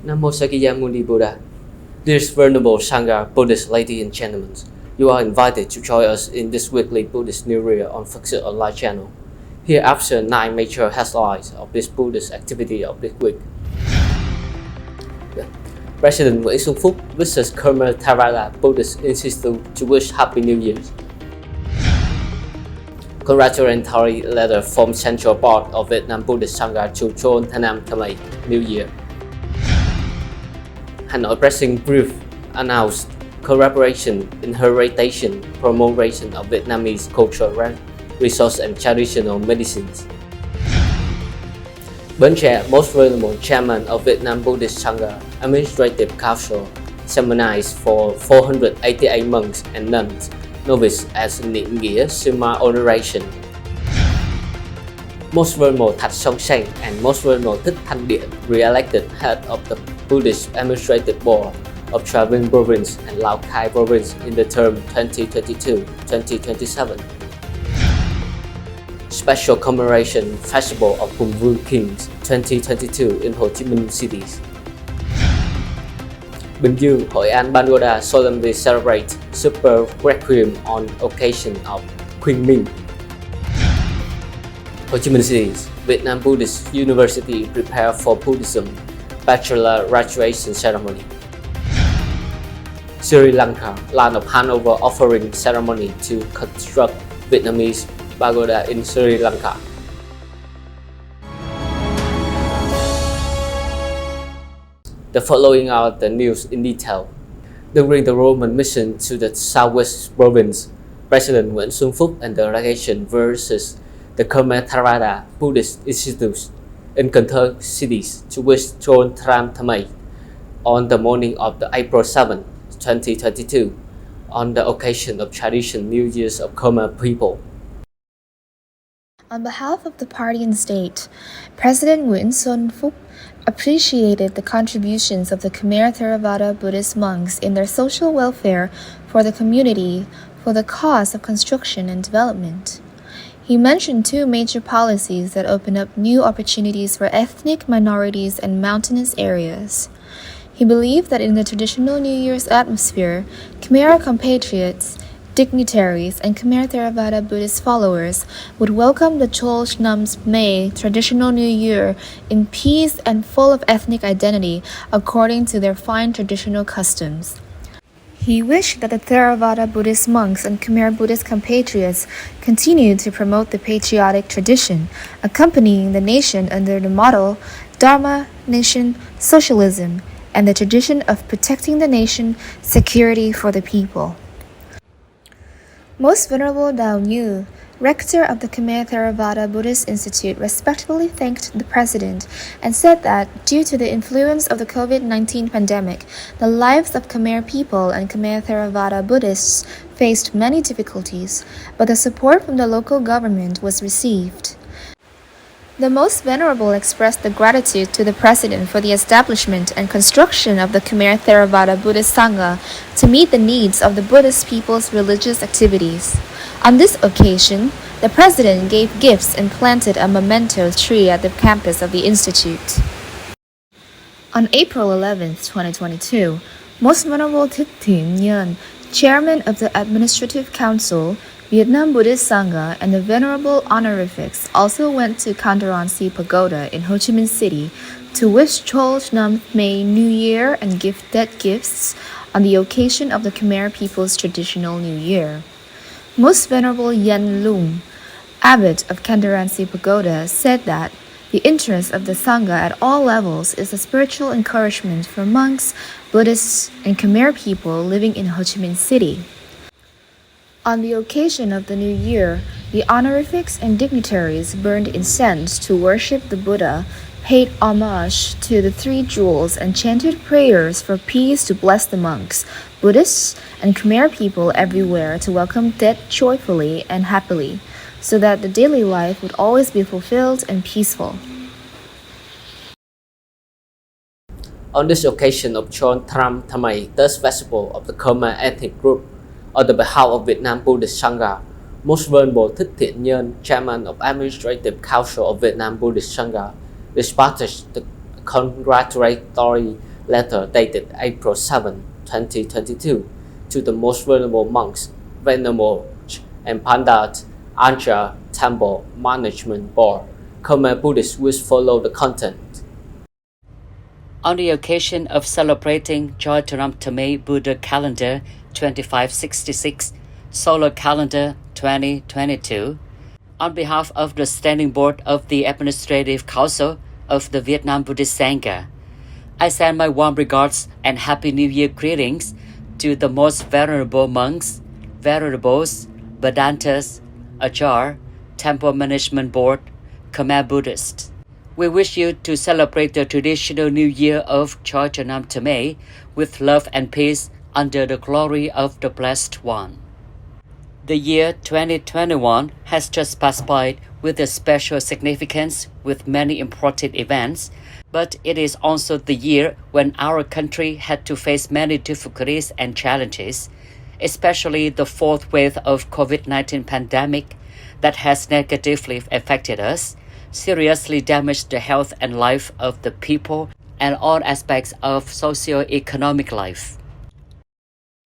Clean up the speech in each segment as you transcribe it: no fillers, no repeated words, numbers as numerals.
Namo Sakyamuni Buddha. Dear Venerable Sangha, Buddhist ladies and gentlemen, you are invited to join us in this weekly Buddhist Newsreel on PHÚC online channel. Here after 9 major headlines of this Buddhist activity of this week. President Nguyễn Xuân Phúc visits Khmer THERAVADA Buddhist Institute to wish Happy New Year. Congratulatory letter from Central Board of Vietnam Buddhist Sangha to Chôl Chnăm Thmây, New Year. HANOI pressing brief announced collaboration, inheritation, promotion of Vietnamese cultural resource and traditional medicines. Bến Tre, most venerable chairman of Vietnam Buddhist Sangha Administrative Council, sermonized for 488 monks and nuns, novices as Niệm Nghĩa Sima honoration. Most venerable Thạch Song Sang and most venerable Thích Thanh Điện re-elected head of the Buddhist Administrative Board of Trà Province and Lao Cai Province in the term 2022-2027. Special Commemoration Festival of Hùng Vương Kings 2022 in Ho Chi Minh City. Bình Dương, Hội An Pagoda solemnly celebrate Super Requiem on occasion of Queen Minh. Ho Chi Minh City, Vietnam Buddhist University prepare for Buddhism Bachelor graduation ceremony. Sri Lanka, land of handover offering ceremony to construct Vietnamese pagoda in Sri Lanka. The following are the news in detail. During the Roman mission to the Southwest Province, President Nguyễn Xuân Phúc and the delegation visited the Khmer THERAVADA Buddhist Institute in Cần cities to wish Chôl Chnăm Thmây on the morning of the April 7, 2022, on the occasion of traditional New Year's of Khmer people. On behalf of the party and state, President Nguyễn Xuân Phúc appreciated the contributions of the Khmer Theravada Buddhist monks in their social welfare for the community for the cause of construction and development. He mentioned 2 major policies that open up new opportunities for ethnic minorities and mountainous areas. He believed that in the traditional New Year's atmosphere, Khmer compatriots, dignitaries, and Khmer Theravada Buddhist followers would welcome the Chôl Chnăm Thmây traditional New Year in peace and full of ethnic identity according to their fine traditional customs. He wished that the Theravada Buddhist monks and Khmer Buddhist compatriots continued to promote the patriotic tradition, accompanying the nation under the motto Dharma, Nation, Socialism, and the tradition of protecting the nation, security for the people. Most Venerable Dao Nhu, rector of the Khmer Theravada Buddhist Institute, respectfully thanked the president and said that, due to the influence of the COVID-19 pandemic, the lives of Khmer people and Khmer Theravada Buddhists faced many difficulties, but the support from the local government was received. The Most Venerable expressed the gratitude to the President for the establishment and construction of the Khmer Theravada Buddhist Sangha to meet the needs of the Buddhist people's religious activities. On this occasion, the President gave gifts and planted a memento tree at the campus of the Institute. On April 11, 2022, Most Venerable TIliwong N, Chairman of the Administrative Council, Vietnam Buddhist Sangha, and the Venerable Honorifics also went to Congratulatory Pagoda in Ho Chi Minh City to wish Chôl Chnăm Thmây New Year and give dead gifts on the occasion of the Khmer people's traditional New Year. Most Venerable Yen Lung, abbot of Congratulatory Pagoda, said that the interest of the Sangha at all levels is a spiritual encouragement for monks, Buddhists, and Khmer people living in Ho Chi Minh City. On the occasion of the New Year, the honorifics and dignitaries burned incense to worship the Buddha, paid homage to the 3 jewels, and chanted prayers for peace to bless the monks, Buddhists, and Khmer people everywhere to welcome death joyfully and happily, so that the daily life would always be fulfilled and peaceful. On this occasion of Chôl Chnăm Thmây, third festival of the Khmer ethnic group, on the behalf of Vietnam Buddhist Sangha, Most Venerable THERAVADA N, Chairman of Administrative Council of Vietnam Buddhist Sangha, dispatched the congratulatory letter dated April 7, 2022, to the most venerable monks, Venerable and Pandit Anja Temple Management Board, Khmer Buddhists which follow the content. On the occasion of celebrating Chôl Chnăm Thmây Buddha Calendar 2566, Solar Calendar 2022, on behalf of the Standing Board of the Administrative Council of the Vietnam Buddhist Sangha, I send my warm regards and Happy New Year greetings to the most venerable monks, venerables, Vedantas, Acharya, Temple Management Board, Khmer Buddhists. We wish you to celebrate the traditional New Year of Chôl Chnăm Thmây with love and peace under the glory of the Blessed One. The year 2021 has just passed by with a special significance with many important events, but it is also the year when our country had to face many difficulties and challenges, especially the fourth wave of COVID-19 pandemic that has negatively affected us, seriously damaged the health and life of the people and all aspects of socio-economic life.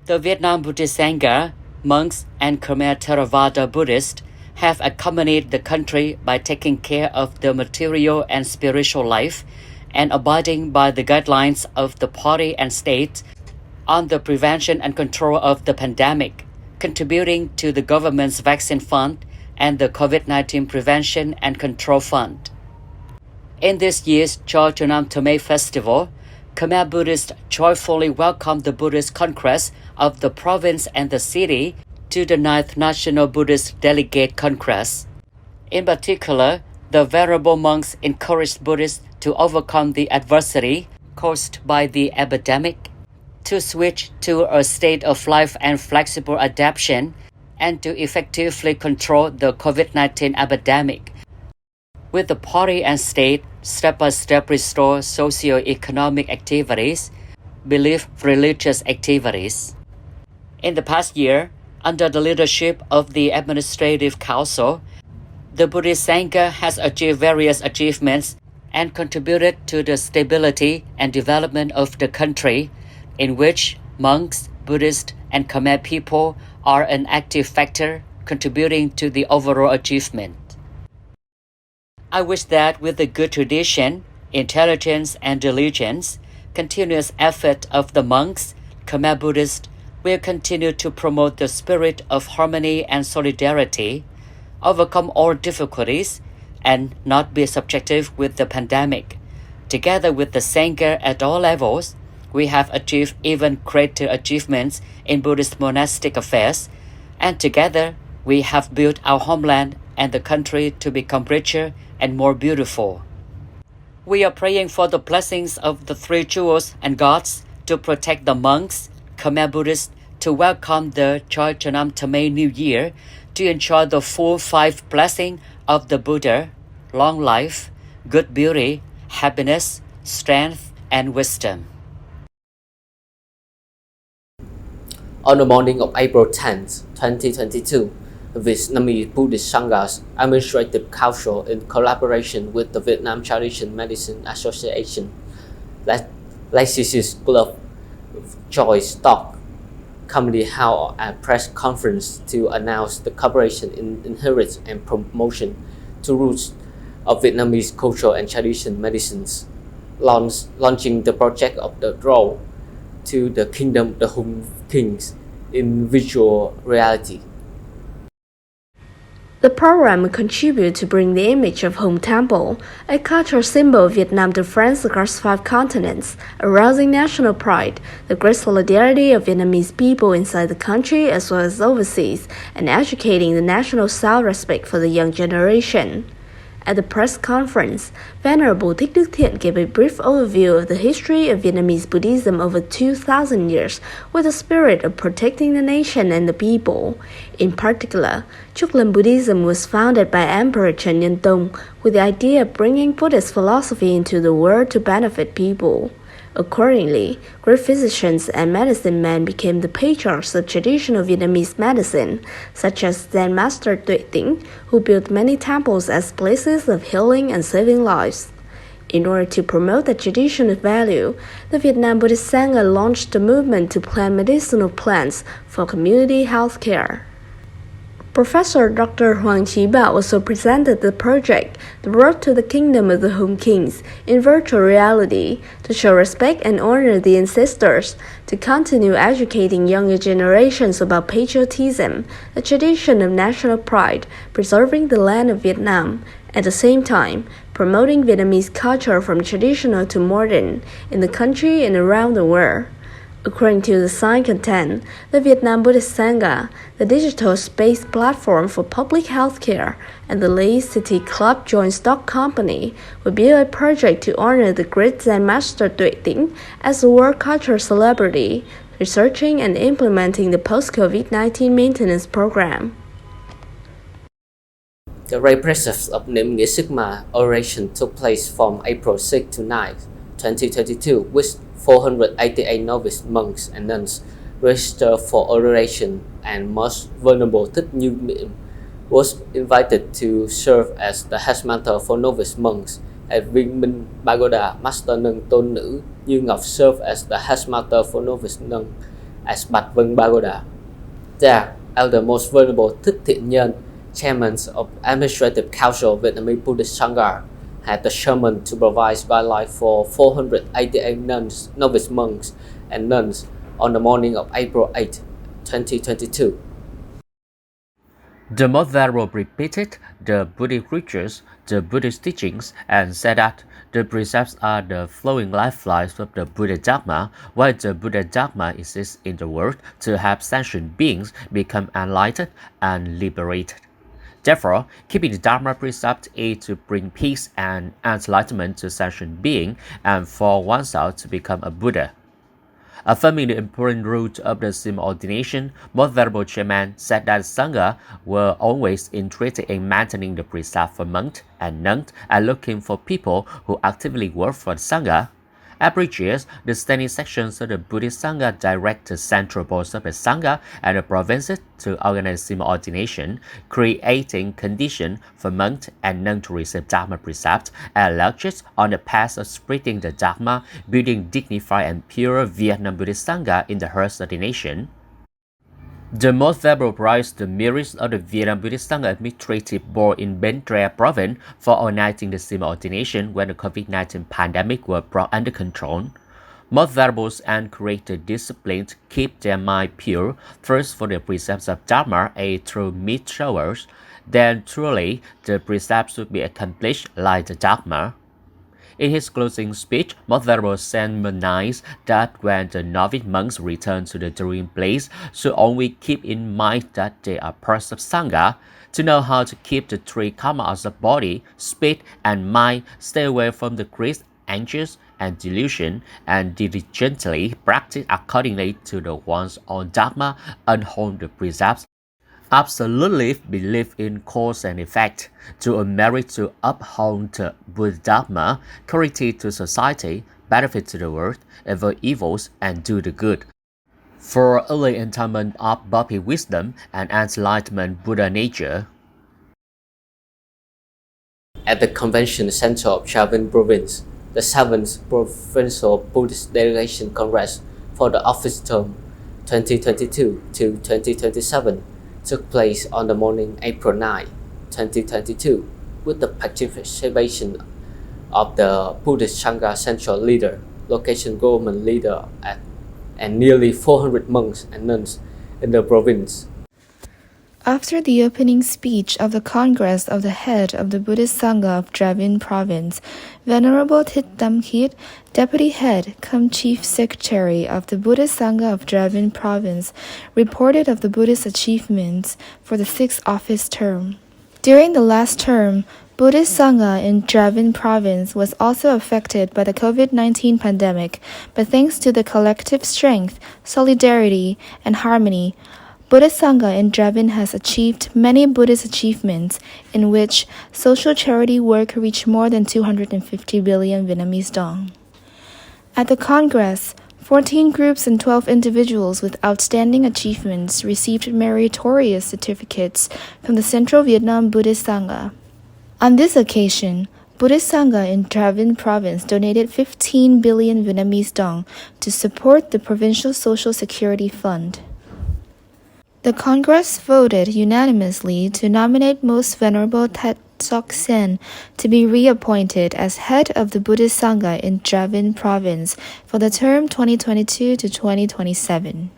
The Vietnam Buddhist Sangha, monks and Khmer Theravada Buddhists have accompanied the country by taking care of the material and spiritual life and abiding by the guidelines of the party and state on the prevention and control of the pandemic, contributing to the government's vaccine fund and the COVID-19 Prevention and Control Fund. In this year's Chôl Chnăm Thmây Festival, Khmer Buddhists joyfully welcomed the Buddhist Congress of the province and the city to the 9th National Buddhist Delegate Congress. In particular, the venerable monks encouraged Buddhists to overcome the adversity caused by the epidemic, to switch to a state of life and flexible adaptation, and to effectively control the COVID-19 epidemic. With the party and state step-by-step restore socio-economic activities, belief religious activities. In the past year, under the leadership of the Administrative Council, the Buddhist Sangha has achieved various achievements and contributed to the stability and development of the country, in which monks, Buddhists, and Khmer people are an active factor contributing to the overall achievement. I wish that with the good tradition, intelligence, and diligence, continuous effort of the monks, Khmer Buddhists will continue to promote the spirit of harmony and solidarity, overcome all difficulties, and not be subjective with the pandemic. Together with the Sangha at all levels, we have achieved even greater achievements in Buddhist monastic affairs, and together we have built our homeland and the country to become richer and more beautiful. We are praying for the blessings of the three jewels and gods to protect the monks, Khmer Buddhists, to welcome the Chôl Chnăm Thmây New Year, to enjoy the full five blessings of the Buddha, long life, good beauty, happiness, strength, and wisdom. On the morning of April 10, 2022, the Vietnamese Buddhist Sangha's Administrative Council, in collaboration with the Vietnam Traditional Medicine Association, Lexi's Club, Joyce Stock, commonly held a press conference to announce the cooperation in inheritance and promotion to roots of Vietnamese culture and traditional medicines, launching the project of the Road to the Kingdom of the Home Kings in virtual reality. The program contributes to bring the image of Home Temple, a cultural symbol of Vietnam, to friends across 5 continents, arousing national pride, the great solidarity of Vietnamese people inside the country as well as overseas, and educating the national self-respect for the young generation. At the press conference, Venerable Thích Đức Thiện gave a brief overview of the history of Vietnamese Buddhism over 2,000 years with a spirit of protecting the nation and the people. In particular, Chúc Buddhism was founded by Emperor Trần Nhân Tông with the idea of bringing Buddhist philosophy into the world to benefit people. Accordingly, great physicians and medicine men became the patriarchs of traditional Vietnamese medicine, such as Zen Master Tuệ Tĩnh, who built many temples as places of healing and saving lives. In order to promote the traditional value, the Vietnam Buddhist Sangha launched a movement to plant medicinal plants for community health care. Professor Dr. Hoàng Chí Bảo also presented the project, The Road to the Kingdom of the Home Kings, in virtual reality to show respect and honor the ancestors, to continue educating younger generations about patriotism, a tradition of national pride, preserving the land of Vietnam, at the same time, promoting Vietnamese culture from traditional to modern in the country and around the world. According to the sign content, the Vietnam Buddhist Sangha, the digital space platform for public health care, and the Lay City Club joint stock company will build a project to honor the great Zen master Tuệ Tĩnh as a world cultural celebrity, researching and implementing the post-COVID-19 maintenance program. The rite process of Niệm Nghĩa Sigma oration took place from April 6 to 9, 2022, with 488 novice monks and nuns registered for oration, and most venerable Thích Như Miễn was invited to serve as the headmaster for novice monks, and Vinh Minh Pagoda Master Nâng Tôn Nữ Như Ngọc served as the headmaster for novice nun as Bạch Vân Pagoda. There, Elder Most Venerable Thích Thiện Nhân, Chairman of Administrative Council of Vietnamese Buddhist Sangha, had the sermon to provide guidelines for 488 nuns, novice monks, and nuns on the morning of April 8, 2022. The Most Venerable repeated the Buddhist scriptures, the Buddhist teachings, and said that the precepts are the flowing lifelines of the Buddha Dharma, while the Buddha Dharma exists in the world to help sentient beings become enlightened and liberated. Therefore, keeping the Dharma precept is to bring peace and enlightenment to sentient beings and for oneself to become a Buddha. Affirming the important root of the symbol ordination, Most Venerable Chairman said that Sangha were always interested in maintaining the precept for monks and nuns and looking for people who actively work for the Sangha. Every year, the standing sections of the Buddhist Sangha direct the central boards of the Sangha and the provinces to organize symbol ordination, creating conditions for monks and nuns to receive Dharma precepts and lectures on the path of spreading the Dharma, building dignified and pure Vietnam Buddhist Sangha in the first ordination. The Most Venerable praised the merits of the Vietnam Buddhist Sangha Administrative Board in Bến Tre Province for organizing the symbol ordination when the COVID-19 pandemic was brought under control. Most Venerables encourage the discipline to keep their mind pure, first for the precepts of Dharma through meat showers, then truly the precepts should be accomplished like the Dharma. In his closing speech, Most Venerable sermonized that when the novice monks return to the dwelling place, should only keep in mind that they are parts of Sangha, to know how to keep the three karmas of body, spirit, and mind, stay away from the greed, anxious, and delusion, and diligently practice accordingly to the ones on Dharma, uphold the precepts, absolutely believe in cause and effect, to a merit to uphold the Buddha Dharma, charity to society, benefit to the world, avoid evils, and do the good. For early enlightenment of bodily wisdom and enlightenment Buddha nature. At the Convention Center of Gia Vinh Province, the 7th Provincial Buddhist Delegation Congress for the office term 2022 to 2027 took place on the morning April 9, 2022, with the participation of the Buddhist Sangha Central Leader, Location Government Leader, and nearly 400 monks and nuns in the province. After the opening speech of the Congress of the head of the Buddhist Sangha of Gia Vinh Province, Venerable Thích Tâm Khiết, Deputy Head cum Chief Secretary of the Buddhist Sangha of Gia Vinh Province, reported of the Buddhist achievements for the 6th office term. During the last term, Buddhist Sangha in Gia Vinh Province was also affected by the COVID-19 pandemic, but thanks to the collective strength, solidarity, and harmony, Buddhist Sangha in Gia Vinh has achieved many Buddhist achievements in which social charity work reached more than 250 billion Vietnamese dong. At the Congress, 14 groups and 12 individuals with outstanding achievements received meritorious certificates from the Central Vietnam Buddhist Sangha. On this occasion, Buddhist Sangha in Dravin province donated 15 billion Vietnamese dong to support the Provincial Social Security Fund. The Congress voted unanimously to nominate Most Venerable Tet Sok Sen to be reappointed as head of the Buddhist Sangha in Dravin province for the term 2022 to 2027.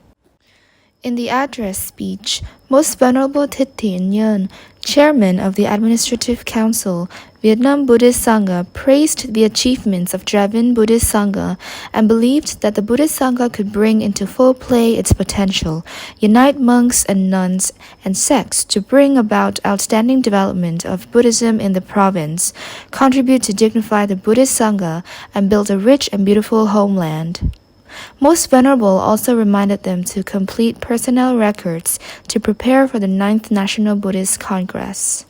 In the address speech, Most Venerable TIliwong Nhân, chairman of the Administrative Council, Vietnam Buddhist Sangha, praised the achievements of Dravin Buddhist Sangha and believed that the Buddhist Sangha could bring into full play its potential, unite monks and nuns and sects to bring about outstanding development of Buddhism in the province, contribute to dignify the Buddhist Sangha, and build a rich and beautiful homeland. Most Venerable also reminded them to complete personnel records to prepare for the 9th National Buddhist Congress.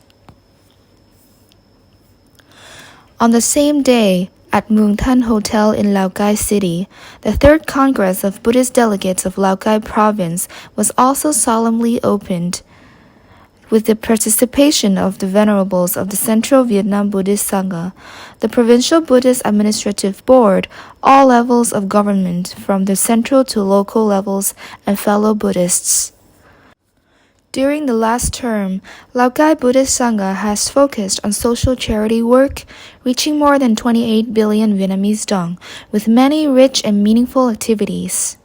On the same day, at Muang Thanh Hotel in Lao Cai City, the 3rd Congress of Buddhist Delegates of Lao Cai Province was also solemnly opened, with the participation of the venerables of the Central Vietnam Buddhist Sangha, the Provincial Buddhist Administrative Board, all levels of government from the central to local levels, and fellow Buddhists. During the last term, Lao Cai Buddhist Sangha has focused on social charity work, reaching more than 28 billion Vietnamese dong, with many rich and meaningful activities.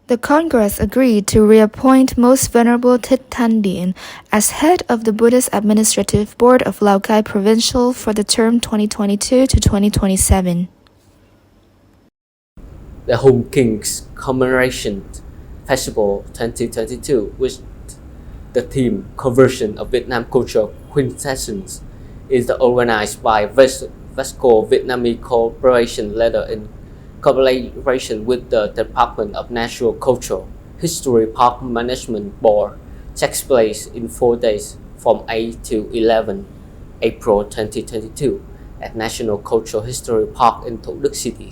The Congress agreed to reappoint Most Venerable Thích Thanh Điện as head of the Buddhist Administrative Board of Lao Cai Provincial for the term 2022 to 2027. The Home Kings Commemoration Festival 2022, with the theme Conversion of Vietnam Cultural Quintessence, is organized by Vesco Vietnamese Corporation led in collaboration with the Department of Natural Culture History Park Management Board. Takes place in 4 days from 8 to 11 April 2022 at National Cultural History Park in Thủ Đức City.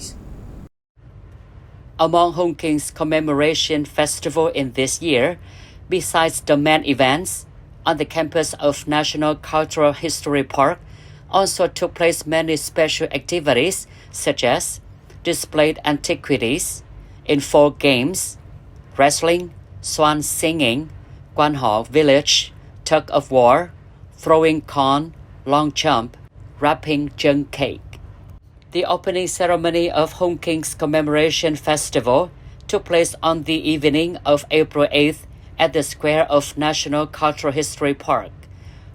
Among Home Kings Commemoration Festival in this year, besides the main events, on the campus of National Cultural History Park also took place many special activities such as displayed antiquities, info games, wrestling, swan singing, Quan Ho village, tug of war, throwing con, long jump, wrapping jung cake. The opening ceremony of Home Kings Commemoration Festival took place on the evening of April 8th at the square of National Cultural History Park.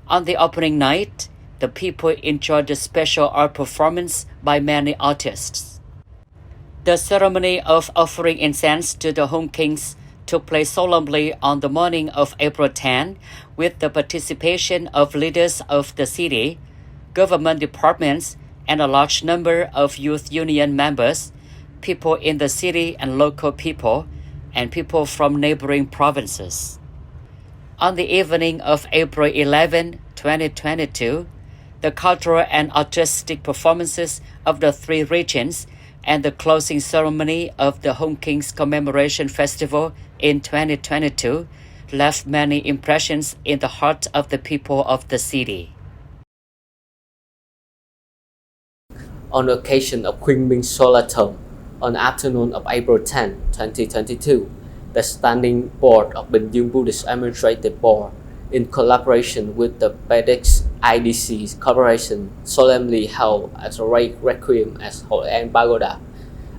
On the opening night, the people enjoyed the special art performance by many artists. The ceremony of offering incense to the Home Kings took place solemnly on the morning of April 10 with the participation of leaders of the city, government departments, and a large number of youth union members, people in the city and local people, and people from neighboring provinces. On the evening of April 11, 2022, the cultural and artistic performances of the 3 regions and the closing ceremony of the Home Kings Commemoration Festival in 2022 left many impressions in the hearts of the people of the city. On the occasion of Queen Minh Solar Term, on the afternoon of April 10, 2022, the Standing Board of Bình Dương Buddhist Administrative Board, in collaboration with the PHÚC IDC Corporation, solemnly held a requiem at HOI AN Pagoda,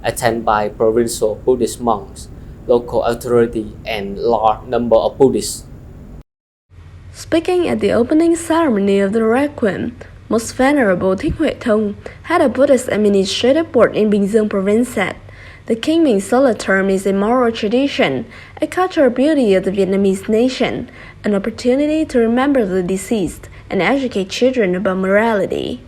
attended by provincial Buddhist monks, local authority, and large number of Buddhists. Speaking at the opening ceremony of the requiem, Most Venerable TIliwong head of Buddhist Administrative Board in Bình Dương Province said, "The King Minh Solar Term is a moral tradition, a cultural beauty of the Vietnamese nation, an opportunity to remember the deceased and educate children about morality."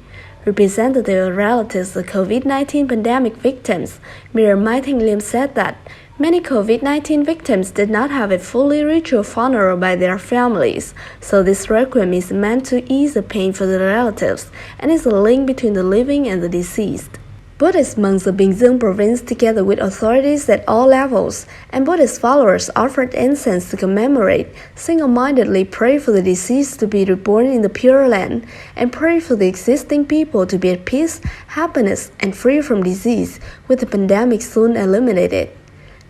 Representative of relatives of COVID-19 pandemic victims, Mira Mai Thanh Liêm said that many COVID-19 victims did not have a fully ritual funeral by their families, so this requiem is meant to ease the pain for the relatives and is a link between the living and the deceased. Buddhist monks of Bingzheng province, together with authorities at all levels, and Buddhist followers offered incense to commemorate, single-mindedly pray for the deceased to be reborn in the Pure Land, and pray for the existing people to be at peace, happiness, and free from disease, with the pandemic soon eliminated.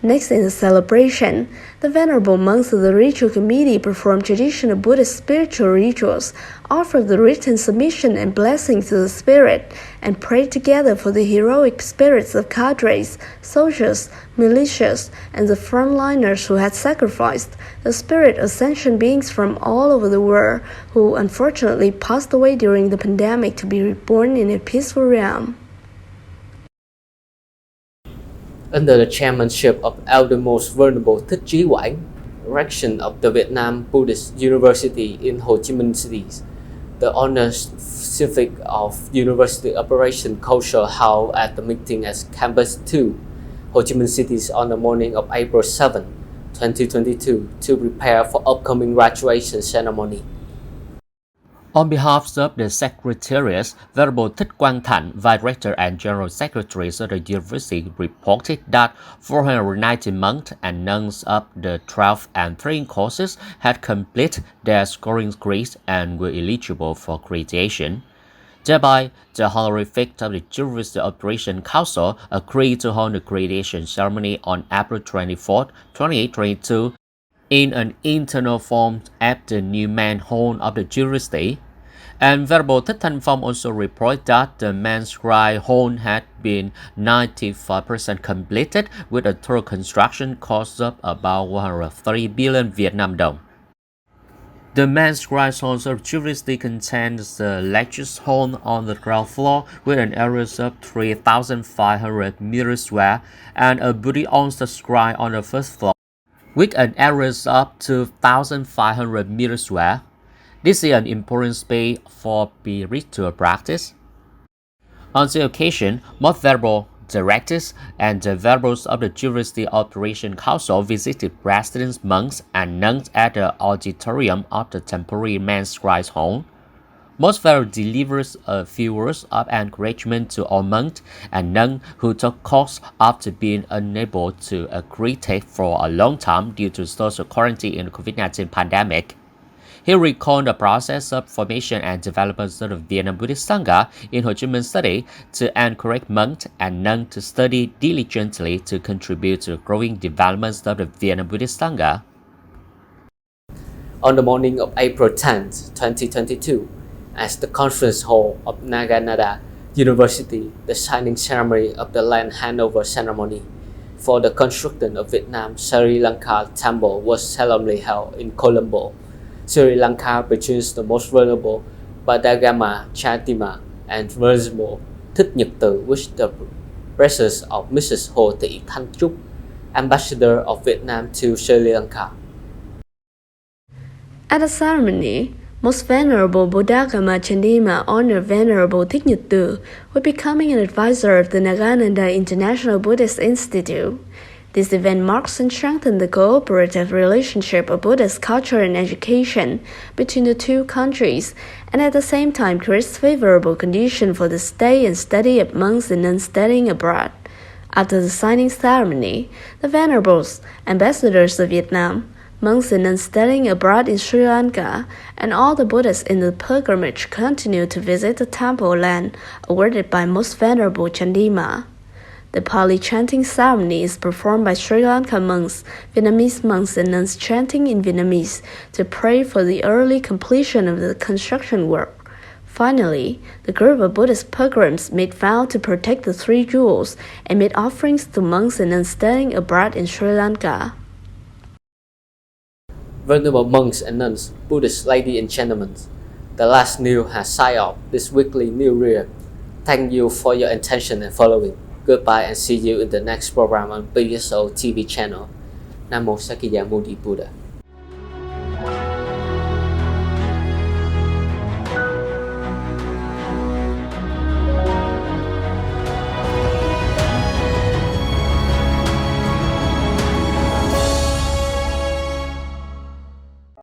Next in the celebration, the venerable monks of the ritual committee performed traditional Buddhist spiritual rituals, offered the written submission and blessings to the spirit, and prayed together for the heroic spirits of cadres, soldiers, militias, and the frontliners who had sacrificed, the spirit of sentient beings from all over the world who unfortunately passed away during the pandemic to be reborn in a peaceful realm. Under the chairmanship of Elder Most Venerable THERAVADA, Rector of the Vietnam Buddhist University in Ho Chi Minh City, the Honors Civic of University Operation Culture held at the meeting at Campus 2, Ho Chi Minh City on the morning of April 7, 2022 to prepare for upcoming graduation ceremony. On behalf of the Secretariat, Venerable THERAVADA Thanh, Vice Rector and General Secretary of the University, reported that 490 monks and nuns of the 12th and 13th courses had completed their scoring grades and were eligible for graduation. Thereby, the Honorary Vice of the University Operation Council agreed to hold the graduation ceremony on April 24, 2022, in an internal form at the new main hall of the university. And Venerable Thích Thanh Phong also reported that the main shrine hall had been 95% completed with a total construction cost of about 130 billion Vietnam dong. The main shrine hall of the university contains the lectures hall on the ground floor with an area of 3,500 meters square and a Buddhist on the shrine on the first floor with an area of 2,500 meters square. This is an important space for spiritual practice. On the occasion, most venerable directors and the venerables of the University Operation Council visited residents, monks, and nuns at the auditorium of the temporary men's shrine hall. Most venerable delivers a few words of encouragement to all monks and nuns who took course after being unable to accredit for a long time due to social quarantine in the COVID-19 pandemic. He recalled the process of formation and development of the Vietnam Buddhist Sangha in Ho Chi Minh City to encourage monks and nuns to study diligently to contribute to the growing development of the Vietnam Buddhist Sangha. On the morning of April 10, 2022, at the conference hall of Nagarnada University, the signing ceremony of the land handover ceremony for the construction of Vietnam Sri Lanka Temple was solemnly held in Colombo. Sri Lanka produced the most venerable Padagama Chatima and Venerable Thích Nhật Từ with the presence of Mrs. Hồ Thị Thanh Chúc, Ambassador of Vietnam to Sri Lanka. At the ceremony, Most Venerable Bodhagama Chandima honored Venerable Thích Nhật Từ with becoming an advisor of the Nagarnada International Buddhist Institute. This event marks and strengthens the cooperative relationship of Buddhist culture and education between the two countries, and at the same time creates favorable conditions for the stay and study of monks and nuns studying abroad. After the signing ceremony, the venerables, ambassadors of Vietnam, monks and nuns studying abroad in Sri Lanka, and all the Buddhists in the pilgrimage continued to visit the temple land awarded by Most Venerable Chandima. The Pali chanting ceremony is performed by Sri Lanka monks, Vietnamese monks and nuns chanting in Vietnamese to pray for the early completion of the construction work. Finally, the group of Buddhist pilgrims made vow to protect the three jewels and made offerings to monks and nuns studying abroad in Sri Lanka. Venerable monks and nuns, Buddhist ladies and gentlemen, the last news has signed off this weekly newsreel. Thank you for your attention and following. Goodbye and see you in the next program on PSO TV channel. Namo Sakya Muni Buddha.